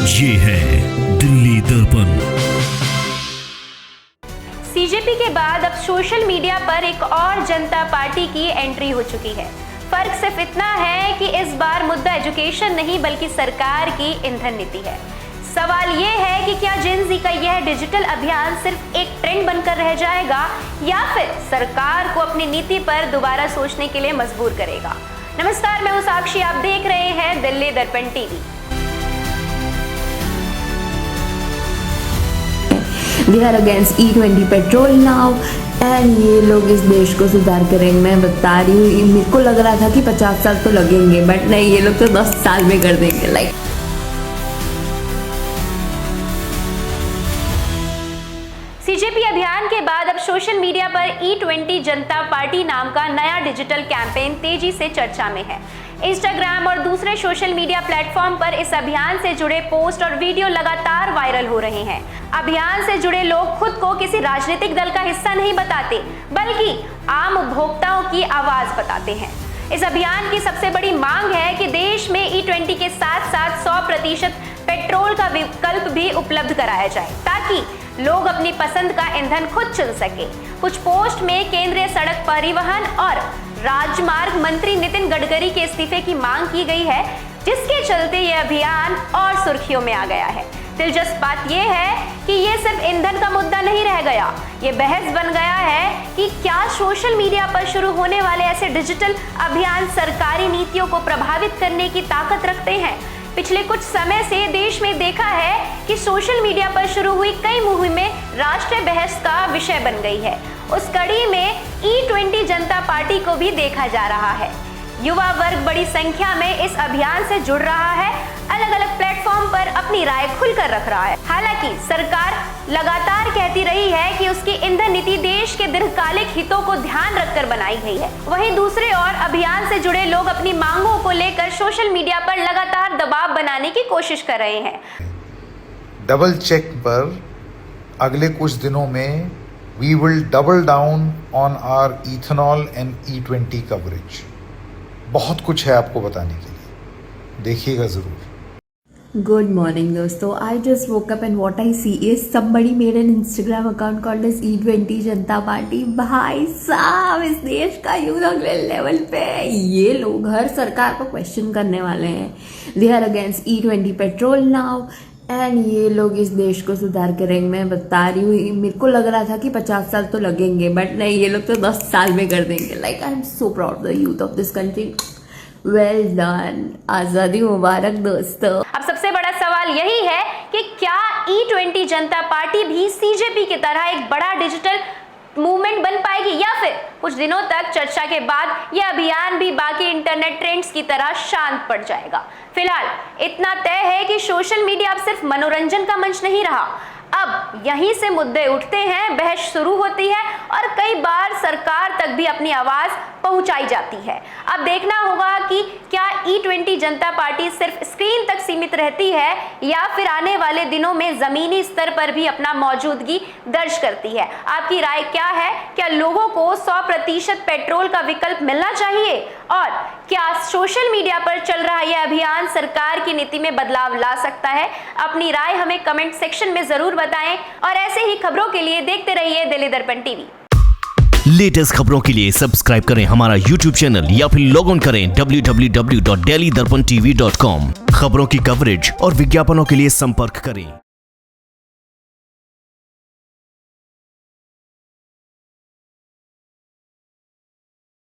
ये है दिल्ली दर्पण। सीजेपी के बाद अब सोशल मीडिया पर एक और जनता पार्टी की एंट्री हो चुकी है। फर्क सिर्फ इतना है कि इस बार मुद्दा एजुकेशन नहीं बल्कि सरकार की ईंधन नीति है। सवाल ये है कि क्या जेन जी का यह डिजिटल अभियान सिर्फ एक ट्रेंड बनकर रह जाएगा या फिर सरकार को अपनी नीति पर दोबारा सोचने के लिए मजबूर करेगा। नमस्कार, मैं हूं साक्षी, आप देख रहे हैं दिल्ली दर्पण TV. They are against E20 petrol now and ये लोग इस देश को सुधार करेंगे। मैं बता रही हूँ, मेरे को लग रहा था कि 50 साल तो लगेंगे, बट नहीं, ये लोग तो 10 साल में कर देंगे। लाइक सीजेपी अभियान के बाद अब सोशल मीडिया पर E20 जनता पार्टी नाम का नया डिजिटल कैंपेन तेजी से चर्चा में है। इंस्टाग्राम और दूसरे सोशल मीडिया प्लेटफॉर्म पर इस अभियान से जुड़े पोस्ट और वीडियो लगातार वायरल हो रहे हैं। अभियान से जुड़े लोग खुद को किसी राजनीतिक दल का हिस्सा नहीं बताते, बल्कि आम उपभोक्ताओं की आवाज बताते हैं। इस अभियान की सबसे बड़ी मांग है कि देश में E20 के साथ साथ 100% पेट्रोल का विकल्प भी उपलब्ध कराया जाए, ताकि लोग अपनी पसंद का ईंधन खुद चुन सके। कुछ पोस्ट में केंद्रीय सड़क परिवहन और राजमार्ग मंत्री नितिन गडकरी के इस्तीफे की मांग की गई है, जिसके चलते यह अभियान और सुर्खियों में आ गया है। दिलचस्प बात यह है कि यह सिर्फ ईंधन का मुद्दा नहीं रह गया, ये बहस बन गया है कि क्या सोशल मीडिया पर शुरू होने वाले ऐसे डिजिटल अभियान सरकारी नीतियों को प्रभावित करने की ताकत रखते हैं। पिछले कुछ समय से देश में देखा है कि सोशल मीडिया पर शुरू हुई कई मुहिमें राष्ट्रीय बहस का विषय बन गई है। उस कड़ी में E20 जनता पार्टी को भी देखा जा रहा है। युवा वर्ग बड़ी संख्या में इस अभियान से जुड़ रहा है, अलग अलग प्लेटफॉर्म पर अपनी राय खुलकर रख रहा है। हालांकि सरकार लगातार कहती रही है कि उसकी ईंधन नीति देश के दीर्घकालिक हितों को ध्यान रखकर बनाई गई है। वहीं दूसरे ओर अभियान से जुड़े लोग अपनी मांगों को लेकर सोशल मीडिया पर लगातार दबाव बनाने की कोशिश कर रहे हैं। डबल चेक पर अगले कुछ दिनों में we will double down on our ethanol and E20 coverage. बहुत कुछ है आपको बताने के लिए, देखिएगा जरूर। गुड मॉर्निंग दोस्तों, I just woke up and what I see is somebody made an Instagram account called as E20 Janata party. भाई साहब, इस देश का यूथ अगले लेवल पे है। ये लोग हर सरकार को क्वेश्चन करने वाले हैं। They are against E20 petrol now and ये लोग इस देश को सुधार करेंगे। मैं बता रही हूँ, मेरे को लग रहा था कि 50 साल तो लगेंगे, बट नहीं, ये लोग तो 10 साल में कर देंगे। Like I am so proud the youth of this country. Well done, आजादी मुबारक दोस्तों। अब सबसे बड़ा सवाल यही है कि क्या E20 जनता पार्टी भी सीजेपी की तरह एक बड़ा डिजिटल मूवमेंट बन पाएगी, या फिर कुछ दिनों तक चर्चा के बाद यह अभियान भी बाकी इंटरनेट ट्रेंड्स की तरह शांत पड़ जाएगा। फिलहाल इतना तय है कि सोशल मीडिया अब सिर्फ मनोरंजन का मंच नहीं रहा। अब यहीं से मुद्दे उठते हैं, बहस शुरू होती है और कई बार सरकार तक भी अपनी आवाज पहुंचाई जाती है। अब देखना होगा कि क्या E20 जनता पार्टी सिर्फ स्क्रीन तक सीमित रहती है या फिर आने वाले दिनों में जमीनी स्तर पर भी अपना मौजूदगी दर्ज करती है। आपकी राय क्या है? क्या लोगों को 100% पेट्रोल का विकल्प मिलना चाहिए? और क्या सोशल मीडिया पर चल रहा यह अभियान सरकार की नीति में बदलाव ला सकता है? अपनी राय हमें कमेंट सेक्शन में जरूर बताएं और ऐसे ही खबरों के लिए देखते रहिए दिल्ली दर्पण टीवी। लेटेस्ट खबरों के लिए सब्सक्राइब करें हमारा YouTube चैनल या फिर लॉग ऑन करें www.delhidarpantv.com। खबरों की कवरेज और विज्ञापनों के लिए संपर्क करें।